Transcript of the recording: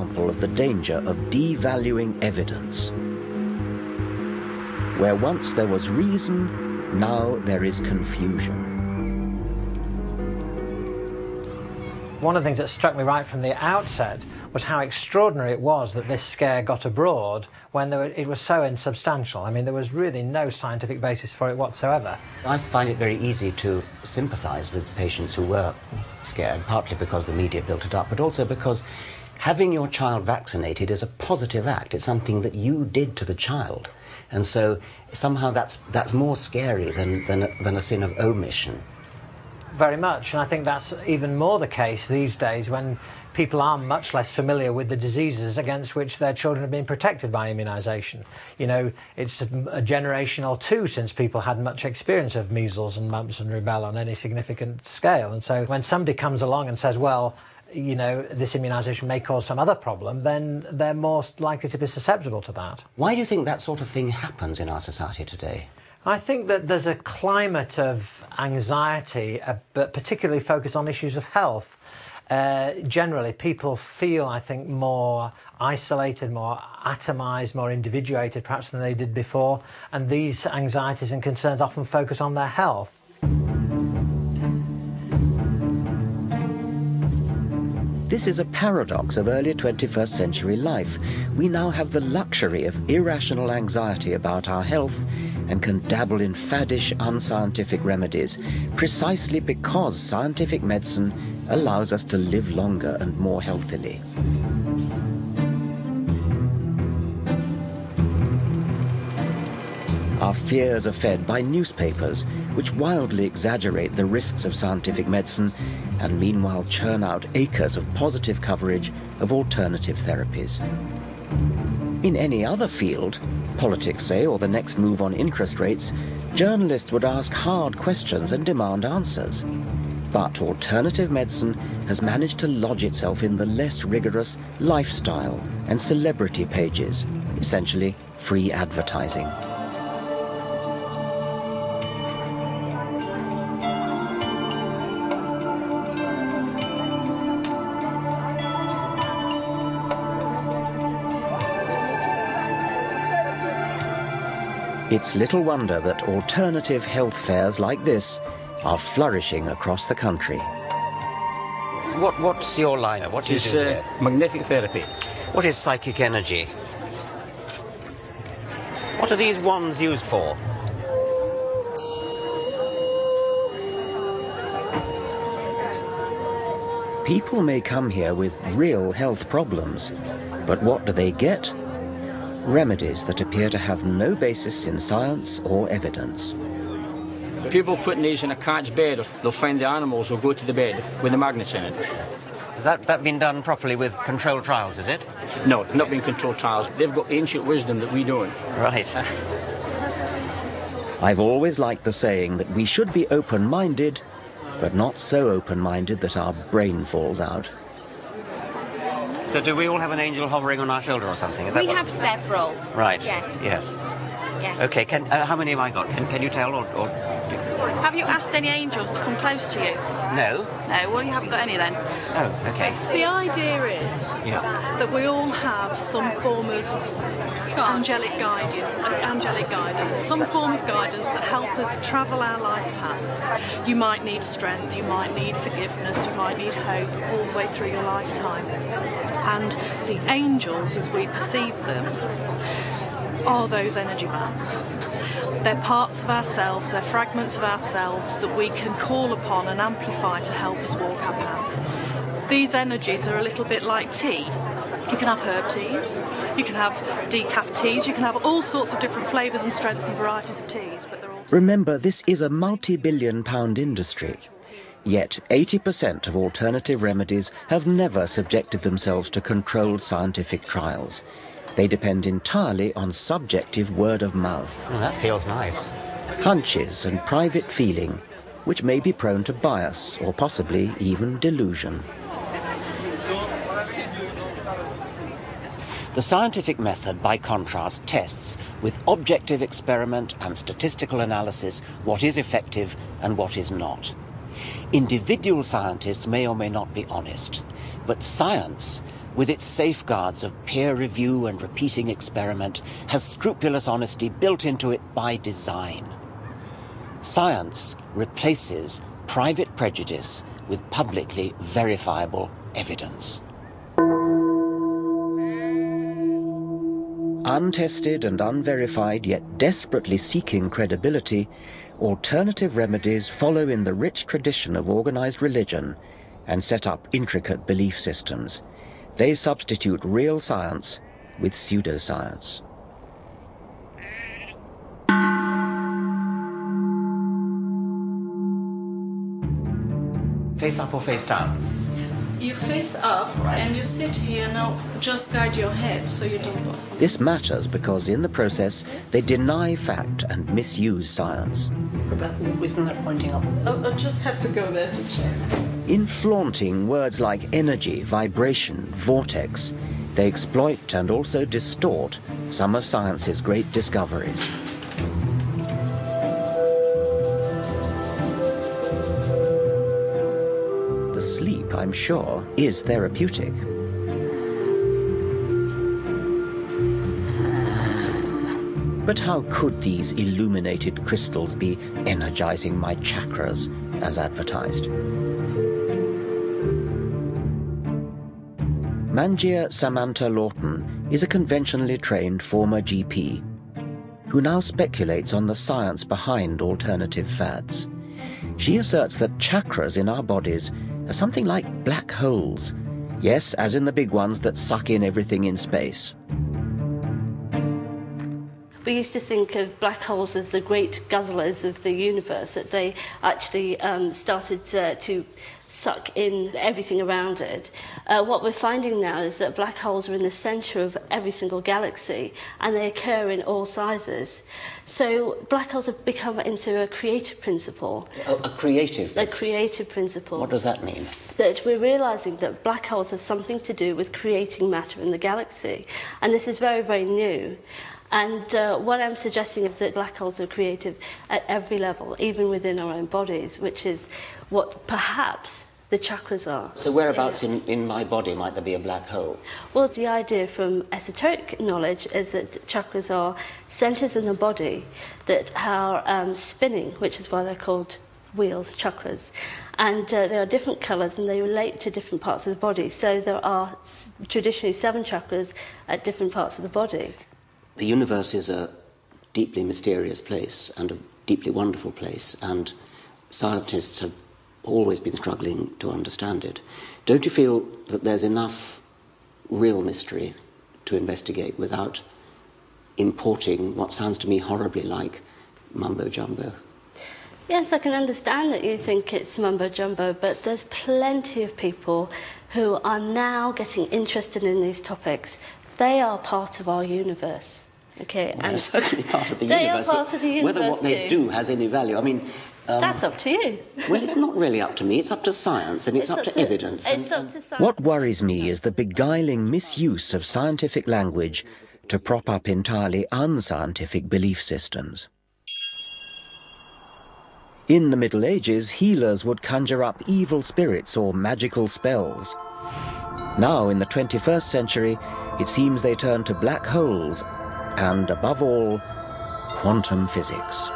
example of the danger of devaluing evidence. Where once there was reason, now there is confusion. One of the things that struck me right from the outset was how extraordinary it was that this scare got abroad when it was so insubstantial. I mean, there was really no scientific basis for it whatsoever. I find it very easy to sympathise with patients who were scared, partly because the media built it up, but also because having your child vaccinated is a positive act. It's something that you did to the child. And so somehow that's more scary than a sin of omission. Very much, and I think that's even more the case these days when people are much less familiar with the diseases against which their children have been protected by immunisation. You know, it's a generation or two since people had much experience of measles and mumps and rubella on any significant scale. And so when somebody comes along and says, well, you know, this immunisation may cause some other problem, then they're more likely to be susceptible to that. Why do you think that sort of thing happens in our society today? I think that there's a climate of anxiety, but particularly focused on issues of health. Generally, people feel, I think, more isolated, more atomised, more individuated perhaps than they did before, and these anxieties and concerns often focus on their health. This is a paradox of early 21st century life. We now have the luxury of irrational anxiety about our health and can dabble in faddish, unscientific remedies precisely because scientific medicine allows us to live longer and more healthily. Our fears are fed by newspapers, which wildly exaggerate the risks of scientific medicine and meanwhile churn out acres of positive coverage of alternative therapies. In any other field, politics say, or the next move on interest rates, journalists would ask hard questions and demand answers. But alternative medicine has managed to lodge itself in the less rigorous lifestyle and celebrity pages, essentially free advertising. It's little wonder that alternative health fairs like this are flourishing across the country. What's your line? What do you do here? Magnetic therapy. What is psychic energy? What are these wands used for? People may come here with real health problems, but what do they get? Remedies that appear to have no basis in science or evidence. People putting these in a cat's bed, they'll find the animals will go to the bed with the magnets in it. Has that been done properly with controlled trials, is it? No, not been controlled trials. They've got ancient wisdom that we don't. Right. I've always liked the saying that we should be open-minded, but not so open-minded that our brain falls out. So do we all have an angel hovering on our shoulder or something? Is that we have several. Right. Yes. Yes. Yes. Okay. How many have I got? Can you tell? Or have you asked any angels to come close to you? No. No. Well, you haven't got any then. Oh. Okay. The idea is that we all have some form of angelic guidance, some form of guidance that help us travel our life path. You might need strength, you might need forgiveness, you might need hope all the way through your lifetime. And the angels, as we perceive them, are those energy bands. They're parts of ourselves, they're fragments of ourselves that we can call upon and amplify to help us walk our path. These energies are a little bit like tea. You can have herb teas, you can have decaf teas, you can have all sorts of different flavours and strengths and varieties of teas, but they're all... Remember, this is a multi-billion-pound industry. Yet 80% of alternative remedies have never subjected themselves to controlled scientific trials. They depend entirely on subjective word of mouth. Oh, that feels nice. Hunches and private feeling, which may be prone to bias or possibly even delusion. The scientific method, by contrast, tests with objective experiment and statistical analysis what is effective and what is not. Individual scientists may or may not be honest, but science with its safeguards of peer review and repeating experiment, has scrupulous honesty built into it by design. Science replaces private prejudice with publicly verifiable evidence. Untested and unverified, yet desperately seeking credibility, alternative remedies follow in the rich tradition of organized religion and set up intricate belief systems. They substitute real science with pseudoscience. Face up or face down? You face up, and you sit here. Now just guide your head so you don't bump. This matters because in the process they deny fact and misuse science. But isn't that pointing up? I just had to go there to check. In flaunting words like energy, vibration, vortex, they exploit and also distort some of science's great discoveries. The sleep, I'm sure, is therapeutic. But how could these illuminated crystals be energizing my chakras as advertised? Manjia Samantha Lawton is a conventionally trained former GP who now speculates on the science behind alternative fads. She asserts that chakras in our bodies are something like black holes. Yes, as in the big ones that suck in everything in space. We used to think of black holes as the great guzzlers of the universe, that they actually started to suck in everything around it. What we're finding now is that black holes are in the centre of every single galaxy, and they occur in all sizes. So black holes have become into a creative principle. A creative? A creative principle. What does that mean? That we're realising that black holes have something to do with creating matter in the galaxy. And this is very, very new. And what I'm suggesting is that black holes are creative at every level, even within our own bodies, which is what perhaps the chakras are. So whereabouts in my body might there be a black hole? Well, the idea from esoteric knowledge is that chakras are centres in the body that are spinning, which is why they're called wheels, chakras. And there are different colours and they relate to different parts of the body. So there are traditionally 7 chakras at different parts of the body. The universe is a deeply mysterious place and a deeply wonderful place, and scientists have always been struggling to understand it. Don't you feel that there's enough real mystery to investigate without importing what sounds to me horribly like mumbo-jumbo? Yes, I can understand that you think it's mumbo-jumbo, but there's plenty of people who are now getting interested in these topics. They are part of our universe, okay? Well, they're certainly part of the they universe. They are part of the universe whether what they do has any value, I mean... that's up to you. Well, it's not really up to me. It's up to science, and it's up to evidence. It's up to science. What worries me is the beguiling misuse of scientific language to prop up entirely unscientific belief systems. In the Middle Ages, healers would conjure up evil spirits or magical spells. Now, in the 21st century, it seems they turn to black holes and, above all, quantum physics.